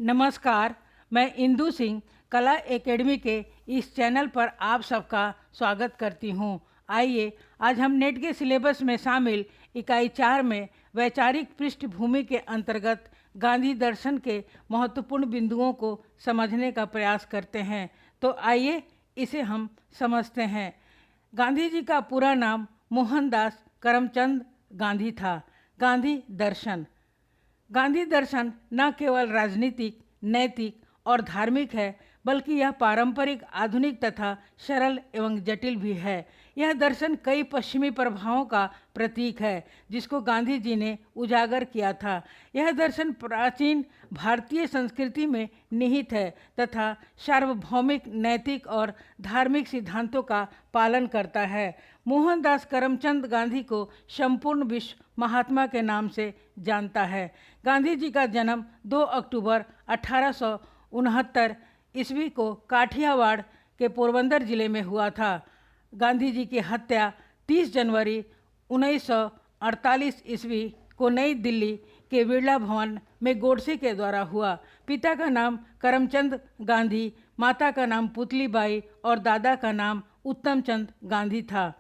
नमस्कार। मैं इंदु सिंह कला एकेडमी के इस चैनल पर आप सबका स्वागत करती हूँ। आइए आज हम नेट के सिलेबस में शामिल इकाई 4 में वैचारिक पृष्ठभूमि के अंतर्गत गांधी दर्शन के महत्वपूर्ण बिंदुओं को समझने का प्रयास करते हैं। तो आइए इसे हम समझते हैं। गांधी जी का पूरा नाम मोहनदास करमचंद गांधी था। गांधी दर्शन न केवल राजनीतिक, नैतिक और धार्मिक है, बल्कि यह पारंपरिक, आधुनिक तथा सरल एवं जटिल भी है। यह दर्शन कई पश्चिमी प्रभावों का प्रतीक है, जिसको गांधी जी ने उजागर किया था। यह दर्शन प्राचीन भारतीय संस्कृति में निहित है तथा सार्वभौमिक, नैतिक और धार्मिक सिद्धांतों का पालन करता है। मोहनदास करमचंद गांधी को संपूर्ण विश्व महात्मा के नाम से जानता है। गांधी जी का जन्म 2 अक्टूबर 1869 ईस्वी को काठियावाड़ के पोरबंदर जिले में हुआ था। गांधी जी की हत्या 30 जनवरी 1948 ईस्वी को नई दिल्ली के बिरला भवन में गोडसे के द्वारा हुआ। पिता का नाम करमचंद गांधी, माता का नाम पुतलीबाई और दादा का नाम उत्तमचंद गांधी था।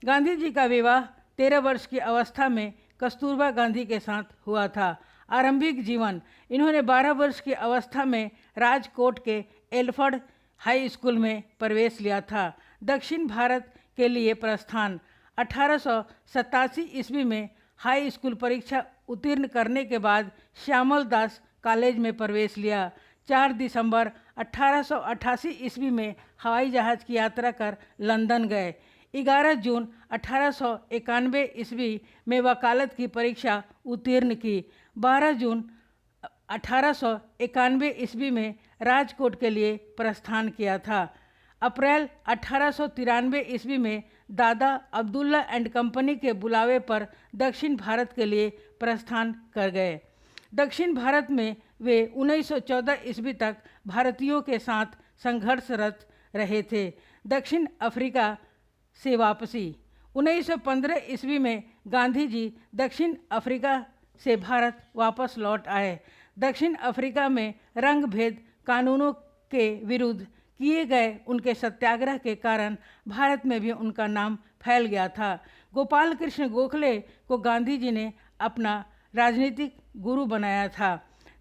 गांधी जी का विवाह 13 वर्ष की अवस्था में कस्तूरबा गांधी के साथ हुआ था। आरंभिक जीवन: इन्होंने 12 वर्ष की अवस्था में राजकोट के एल्फर्ड हाई स्कूल में प्रवेश लिया था। दक्षिण भारत के लिए प्रस्थान: 1887 ईस्वी में हाई स्कूल परीक्षा उत्तीर्ण करने के बाद श्यामल दास कॉलेज में प्रवेश लिया। 4 दिसंबर 1888 ईस्वी में हवाई जहाज़ की यात्रा कर लंदन गए। 11 जून 1891 ईस्वी में वकालत की परीक्षा उत्तीर्ण की। 12 जून 1891 ईस्वी में राजकोट के लिए प्रस्थान किया था। अप्रैल 1893 ईस्वी में दादा अब्दुल्ला एंड कंपनी के बुलावे पर दक्षिण भारत के लिए प्रस्थान कर गए। दक्षिण भारत में वे 1914 ईस्वी तक भारतीयों के साथ संघर्षरत रहे थे। दक्षिण अफ्रीका से वापसी: 1915 ईस्वी में गांधी जी दक्षिण अफ्रीका से भारत वापस लौट आए। दक्षिण अफ्रीका में रंग भेद कानूनों के विरुद्ध किए गए उनके सत्याग्रह के कारण भारत में भी उनका नाम फैल गया था। गोपाल कृष्ण गोखले को गांधी जी ने अपना राजनीतिक गुरु बनाया था।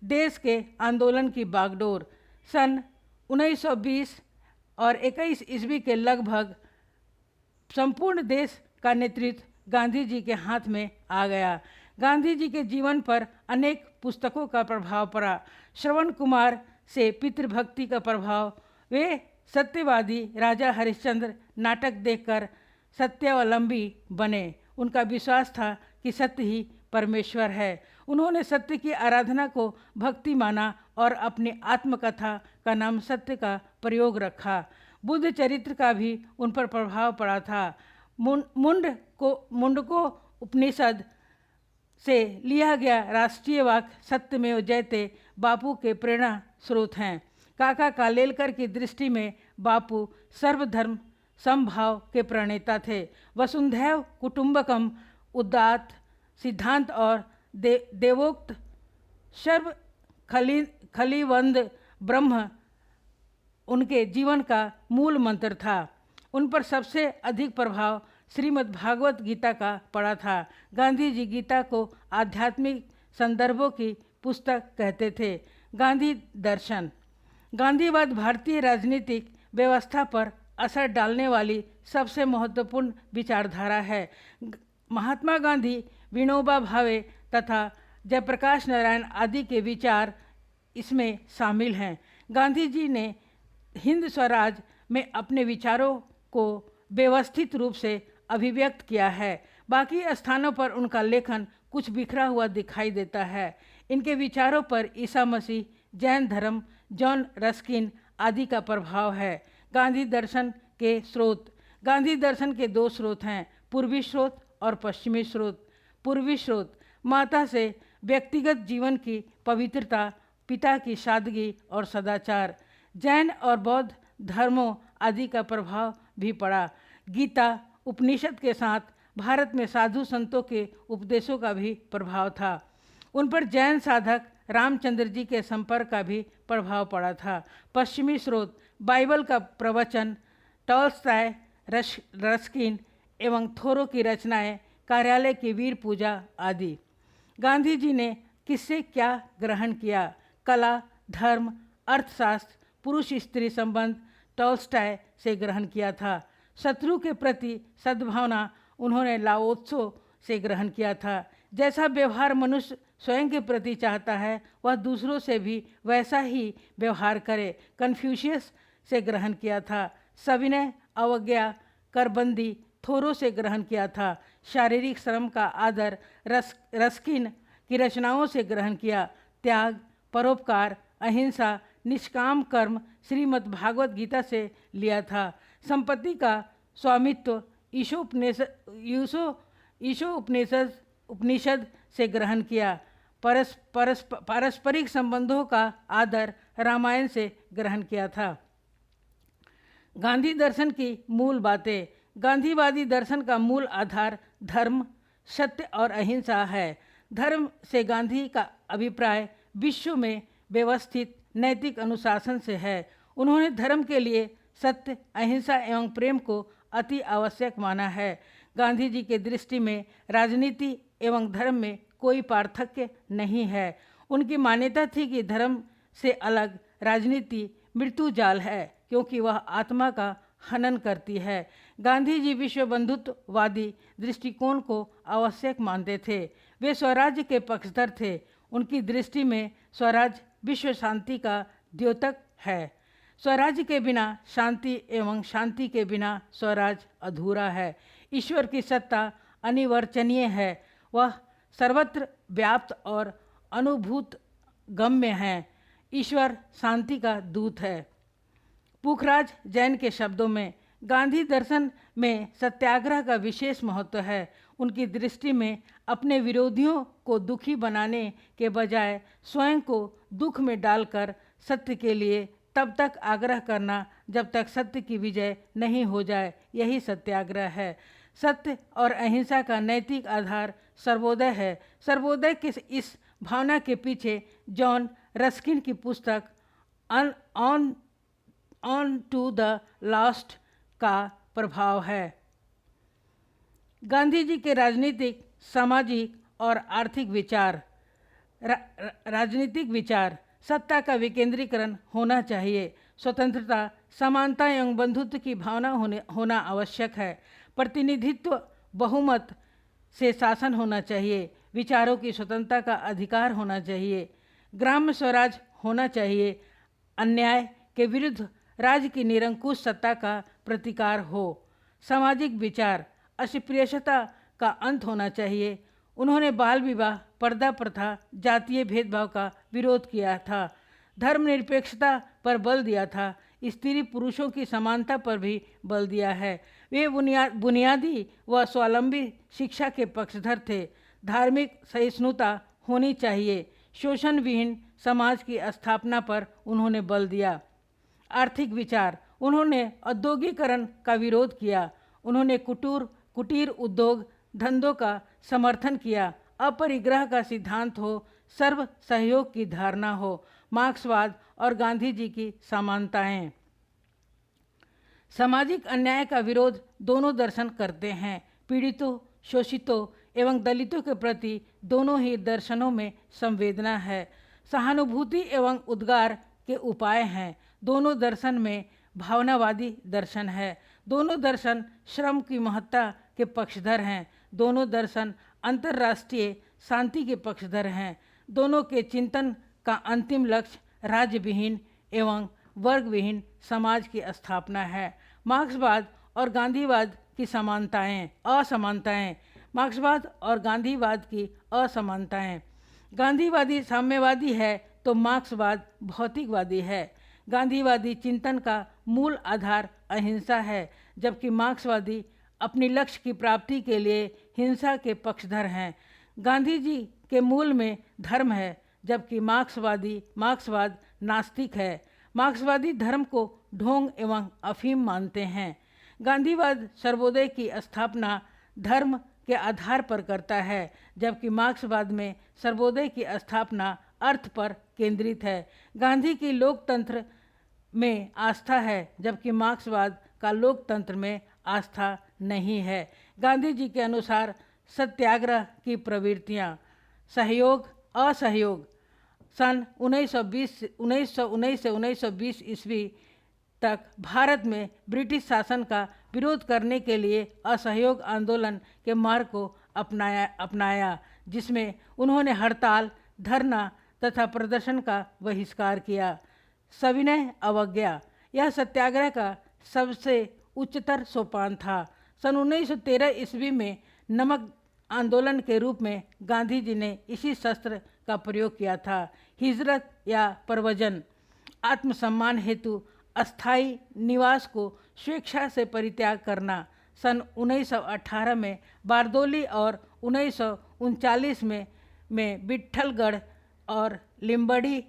देश के आंदोलन की बागडोर: सन 1920 और 21 ईस्वी के लगभग संपूर्ण देश का नेतृत्व गांधी जी के हाथ में आ गया। गांधी जी के जीवन पर अनेक पुस्तकों का प्रभाव पड़ा। श्रवण कुमार से पितृभक्ति का प्रभाव: वे सत्यवादी राजा हरिश्चंद्र नाटक देखकर सत्यावलंबी बने। उनका विश्वास था कि सत्य ही परमेश्वर है। उन्होंने सत्य की आराधना को भक्ति माना और अपनी आत्मकथा का नाम सत्य का प्रयोग रखा। बुद्ध चरित्र का भी उन पर प्रभाव पड़ा था। मुंडको उपनिषद से लिया गया राष्ट्रीय वाक्य सत्यमेव जयते बापू के प्रेरणा स्रोत हैं। काका कालेलकर की दृष्टि में बापू सर्वधर्म समभाव के प्रणेता थे। वसुंधैव कुटुंबकम उदात्त सिद्धांत और देवोक्त सर्व खलिवंद ब्रह्म उनके जीवन का मूल मंत्र था। उन पर सबसे अधिक प्रभाव श्रीमद् भागवत गीता का पड़ा था। गांधी जी गीता को आध्यात्मिक संदर्भों की पुस्तक कहते थे। गांधी दर्शन: गांधीवाद भारतीय राजनीतिक व्यवस्था पर असर डालने वाली सबसे महत्वपूर्ण विचारधारा है। महात्मा गांधी, विनोबा भावे तथा जयप्रकाश नारायण आदि के विचार इसमें शामिल हैं। गांधी जी ने हिंद स्वराज में अपने विचारों को व्यवस्थित रूप से अभिव्यक्त किया है। बाकी स्थानों पर उनका लेखन कुछ बिखरा हुआ दिखाई देता है। इनके विचारों पर ईसा मसीह, जैन धर्म, जॉन रस्किन आदि का प्रभाव है। गांधी दर्शन के स्रोत: गांधी दर्शन के 2 स्रोत हैं, पूर्वी स्रोत और पश्चिमी स्रोत। पूर्वी स्रोत: माता से व्यक्तिगत जीवन की पवित्रता, पिता की सादगी और सदाचार। जैन और बौद्ध धर्मों आदि का प्रभाव भी पड़ा। गीता उपनिषद के साथ भारत में साधु संतों के उपदेशों का भी प्रभाव था। उन पर जैन साधक रामचंद्र जी के संपर्क का भी प्रभाव पड़ा था। पश्चिमी स्रोत, बाइबल का प्रवचन, टॉल्स्टॉय, रस्किन एवं थोरो की रचनाएं, कार्यालय की वीर पूजा आदि। गांधी जी ने किससे क्या ग्रहण किया? कला, धर्म, अर्थशास्त्र, पुरुष स्त्री संबंध टॉल्स्टॉय से ग्रहण किया था। शत्रु के प्रति सद्भावना उन्होंने लाओत्सो से ग्रहण किया था। जैसा व्यवहार मनुष्य स्वयं के प्रति चाहता है वह दूसरों से भी वैसा ही व्यवहार करे, कन्फ्यूशियस से ग्रहण किया था। सविनय, अवज्ञा, करबंदी थोरो से ग्रहण किया था। शारीरिक श्रम का आदर रस्किन की रचनाओं से ग्रहण किया। त्याग, परोपकार, अहिंसा, निष्काम कर्म श्रीमद् भागवत गीता से लिया था। संपत्ति का स्वामित्व उपनिषद से ग्रहण किया। पारस्परिक संबंधों का आदर रामायण से ग्रहण किया था। गांधी दर्शन की मूल बातें। गांधीवादी दर्शन का मूल आधार धर्म, सत्य और अहिंसा है। धर्म से गांधी का अभिप्राय विश्व में व्यवस्थित नैतिक अनुशासन से है। उन्होंने धर्म के लिए सत्य, अहिंसा एवं प्रेम को अति आवश्यक माना है। गांधी जी के दृष्टि में राजनीति एवं धर्म में कोई पार्थक्य नहीं है। उनकी मान्यता थी कि धर्म से अलग राजनीति मृत्यु जाल है, क्योंकि वह आत्मा का हनन करती है। गांधी जी विश्व बंधुत्ववादी दृष्टिकोण को आवश्यक मानते थे। वे स्वराज्य के पक्षधर थे। उनकी दृष्टि में स्वराज विश्व शांति का द्योतक है। स्वराज्य के बिना शांति एवं शांति के बिना स्वराज अधूरा है। ईश्वर की सत्ता अनिर्वचनीय है। वह सर्वत्र व्याप्त और अनुभूत गम्य है। ईश्वर शांति का दूत है। पुखराज जैन के शब्दों में गांधी दर्शन में सत्याग्रह का विशेष महत्व है। उनकी दृष्टि में अपने विरोधियों को दुखी बनाने के बजाय स्वयं को दुख में डालकर सत्य के लिए तब तक आग्रह करना जब तक सत्य की विजय नहीं हो जाए, यही सत्याग्रह है। सत्य और अहिंसा का नैतिक आधार सर्वोदय है। सर्वोदय के इस भावना के पीछे जॉन रस्किन की पुस्तक ऑन टू द लास्ट का प्रभाव है। गांधी जी के राजनीतिक, सामाजिक और आर्थिक विचार। राजनीतिक विचार। सत्ता का विकेंद्रीकरण होना चाहिए। स्वतंत्रता, समानता एवं बंधुत्व की भावना होना आवश्यक है। प्रतिनिधित्व, बहुमत से शासन होना चाहिए। विचारों की स्वतंत्रता का अधिकार होना चाहिए। ग्राम्य स्वराज होना चाहिए। अन्याय के विरुद्ध राज्य की निरंकुश सत्ता का प्रतिकार हो। सामाजिक विचार। अस्पृश्यता का अंत होना चाहिए। उन्होंने बाल विवाह, पर्दा प्रथा, जातीय भेदभाव का विरोध किया था। धर्मनिरपेक्षता पर बल दिया था। स्त्री पुरुषों की समानता पर भी बल दिया है। वे बुनियादी व स्वावलंबी शिक्षा के पक्षधर थे। धार्मिक सहिष्णुता होनी चाहिए। शोषण विहीन समाज की स्थापना पर उन्होंने बल दिया। आर्थिक विचार। उन्होंने औद्योगिकरण का विरोध किया। उन्होंने कुटीर उद्योग धंधों का समर्थन किया। अपरिग्रह का सिद्धांत हो, सर्व सहयोग की धारणा हो। मार्क्सवाद और गांधी जी की समानताएं। सामाजिक अन्याय का विरोध दोनों दर्शन करते हैं। पीड़ितों, शोषितों एवं दलितों के प्रति दोनों ही दर्शनों में संवेदना है। सहानुभूति एवं उद्गार के उपाय हैं। दोनों दर्शन में भावनावादी दर्शन है। दोनों दर्शन श्रम की महत्ता के पक्षधर हैं। दोनों दर्शन अंतर्राष्ट्रीय शांति के पक्षधर हैं। दोनों के चिंतन का अंतिम लक्ष्य राज्य विहीन एवं वर्ग विहीन समाज की स्थापना है। मार्क्सवाद और गांधीवाद की असमानताएं। मार्क्सवाद और गांधीवाद की असमानताएं। गांधीवादी साम्यवादी है तो मार्क्सवाद भौतिकवादी है। गांधीवादी चिंतन का मूल आधार अहिंसा है, जबकि मार्क्सवादी अपनी लक्ष्य की प्राप्ति के लिए हिंसा के पक्षधर हैं। गांधी जी के मूल में धर्म है, जबकि मार्क्सवाद नास्तिक है। मार्क्सवादी धर्म को ढोंग एवं अफीम मानते हैं। गांधीवाद सर्वोदय की स्थापना धर्म के आधार पर करता है, जबकि मार्क्सवाद में सर्वोदय की स्थापना अर्थ पर केंद्रित है। गांधी की लोकतंत्र में आस्था है, जबकि मार्क्सवाद का लोकतंत्र में आस्था नहीं है। गांधी जी के अनुसार सत्याग्रह की प्रवृत्तियाँ, सहयोग असहयोग, सन 1919 से 1920 ईस्वी तक भारत में ब्रिटिश शासन का विरोध करने के लिए असहयोग आंदोलन के मार्ग को अपनाया, जिसमें उन्होंने हड़ताल, धरना तथा प्रदर्शन का बहिष्कार किया। सविनय अवज्ञा, यह सत्याग्रह का सबसे उच्चतर सोपान था। सन 1913 ईस्वी में नमक आंदोलन के रूप में गांधी जी ने इसी शस्त्र का प्रयोग किया था। हिजरत या परवजन, आत्मसम्मान हेतु अस्थायी निवास को स्वेच्छा से परित्याग करना। सन 1918 में बारदोली और 1939 में विट्ठलगढ़ और लिम्बड़ी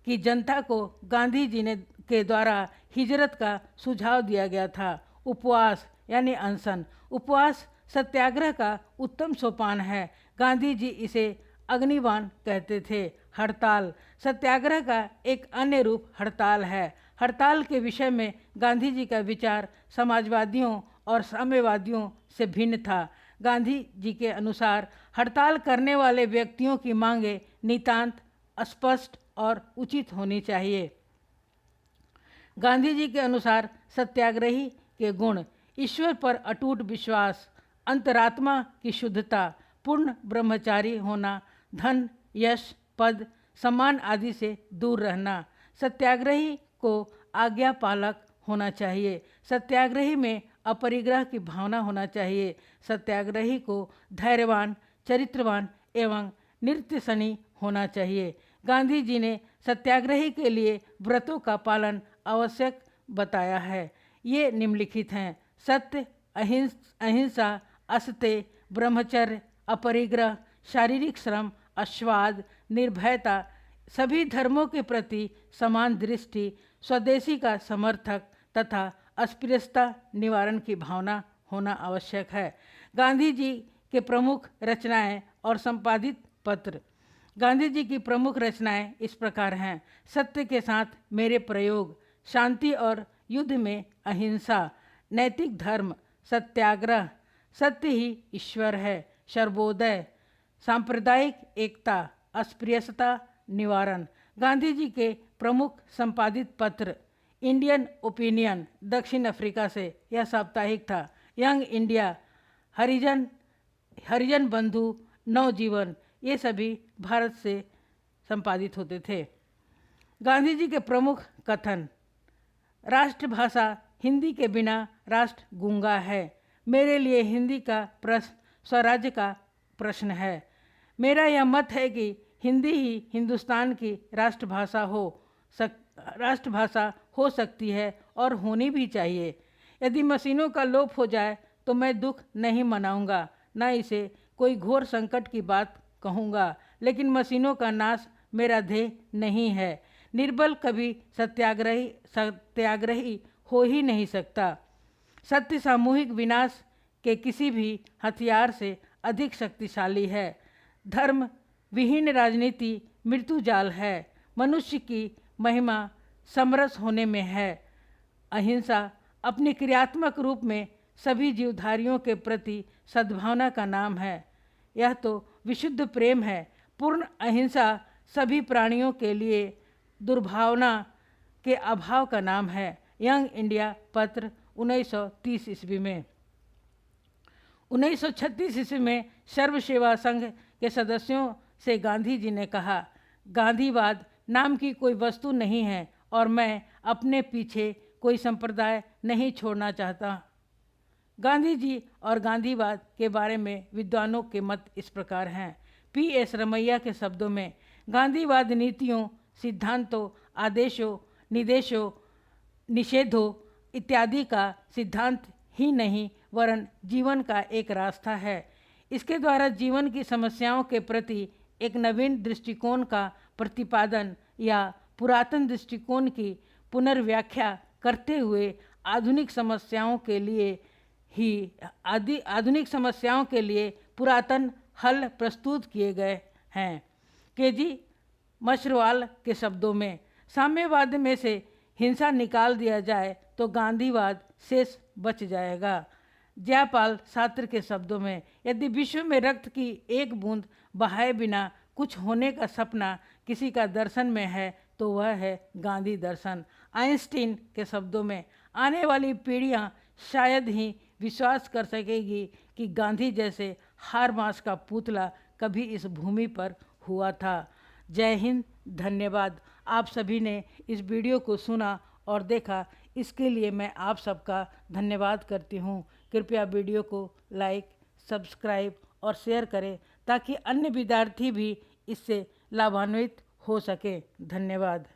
की जनता को गांधी जी के द्वारा हिजरत का सुझाव दिया गया था। उपवास यानी अनशन, उपवास सत्याग्रह का उत्तम सोपान है। गांधी जी इसे अग्निबाण कहते थे। हड़ताल, सत्याग्रह का एक अन्य रूप हड़ताल है। हड़ताल के विषय में गांधी जी का विचार समाजवादियों और साम्यवादियों से भिन्न था। गांधी जी के अनुसार हड़ताल करने वाले व्यक्तियों की मांगें नितांत स्पष्ट और उचित होनी चाहिए। गांधी जी के अनुसार सत्याग्रही के गुण: ईश्वर पर अटूट विश्वास, अंतरात्मा की शुद्धता, पूर्ण ब्रह्मचारी होना, धन, यश, पद, सम्मान आदि से दूर रहना। सत्याग्रही को आज्ञा पालक होना चाहिए। सत्याग्रही में अपरिग्रह की भावना होना चाहिए। सत्याग्रही को धैर्यवान, चरित्रवान एवं निर्त्यसनी होना चाहिए। गांधी जी ने सत्याग्रही के लिए व्रतों का पालन आवश्यक बताया है। ये निम्नलिखित हैं: सत्य, अहिंसा, असत्य, ब्रह्मचर्य, अपरिग्रह, शारीरिक श्रम, अश्वाद, निर्भयता, सभी धर्मों के प्रति समान दृष्टि, स्वदेशी का समर्थक तथा अस्पृश्यता निवारण की भावना होना आवश्यक है। गांधी जी के प्रमुख रचनाएं और संपादित पत्र। गांधी जी की प्रमुख रचनाएं इस प्रकार हैं: सत्य के साथ मेरे प्रयोग, शांति और युद्ध में अहिंसा, नैतिक धर्म, सत्याग्रह, सत्य ही ईश्वर है, सर्वोदय, सांप्रदायिक एकता, अस्पृश्यता निवारण। गांधी जी के प्रमुख संपादित पत्र: इंडियन ओपिनियन, दक्षिण अफ्रीका से, यह साप्ताहिक था। यंग इंडिया, हरिजन बंधु, नवजीवन, ये सभी भारत से संपादित होते थे। गांधी जी के प्रमुख कथन: राष्ट्रभाषा हिंदी के बिना राष्ट्र गूंगा है। मेरे लिए हिंदी का प्रश्न स्वराज्य का प्रश्न है। मेरा यह मत है कि हिंदी ही हिंदुस्तान की राष्ट्रभाषा हो सकती है और होनी भी चाहिए। यदि मशीनों का लोप हो जाए तो मैं दुख नहीं मनाऊंगा, न इसे कोई घोर संकट की बात कहूँगा, लेकिन मशीनों का नाश मेरा ध्येय नहीं है। निर्बल कभी सत्याग्रही हो ही नहीं सकता। सत्य सामूहिक विनाश के किसी भी हथियार से अधिक शक्तिशाली है। धर्म विहीन राजनीति मृत्युजाल है। मनुष्य की महिमा समरस होने में है। अहिंसा अपने क्रियात्मक रूप में सभी जीवधारियों के प्रति सद्भावना का नाम है। यह तो विशुद्ध प्रेम है। पूर्ण अहिंसा सभी प्राणियों के लिए दुर्भावना के अभाव का नाम है। यंग इंडिया पत्र 1930 ईस्वी में। 1936 ईस्वी में सर्व सेवा संघ के सदस्यों से गांधी जी ने कहा, गांधीवाद नाम की कोई वस्तु नहीं है और मैं अपने पीछे कोई संप्रदाय नहीं छोड़ना चाहता। गांधी जी और गांधीवाद के बारे में विद्वानों के मत इस प्रकार हैं। पी.एस. रमैया के शब्दों में, गांधीवाद नीतियों, सिद्धांतों, आदेशों, निर्देशों, निषेधों इत्यादि का सिद्धांत ही नहीं वरन जीवन का एक रास्ता है। इसके द्वारा जीवन की समस्याओं के प्रति एक नवीन दृष्टिकोण का प्रतिपादन या पुरातन दृष्टिकोण की पुनर्व्याख्या करते हुए आधुनिक समस्याओं के लिए पुरातन हल प्रस्तुत किए गए हैं। के जी मशरवाल के शब्दों में, साम्यवाद में से हिंसा निकाल दिया जाए तो गांधीवाद शेष बच जाएगा। जयपाल सात्र के शब्दों में, यदि विश्व में रक्त की एक बूंद बहाए बिना कुछ होने का सपना किसी का दर्शन में है तो वह है गांधी दर्शन। आइंस्टीन के शब्दों में, आने वाली पीढ़ियां शायद ही विश्वास कर सकेगी कि गांधी जैसे हार मास का पुतला कभी इस भूमि पर हुआ था। जय हिंद, धन्यवाद। आप सभी ने इस वीडियो को सुना और देखा, इसके लिए मैं आप सबका धन्यवाद करती हूँ। कृपया वीडियो को लाइक, सब्सक्राइब और शेयर करें ताकि अन्य विद्यार्थी भी इससे लाभान्वित हो सके। धन्यवाद।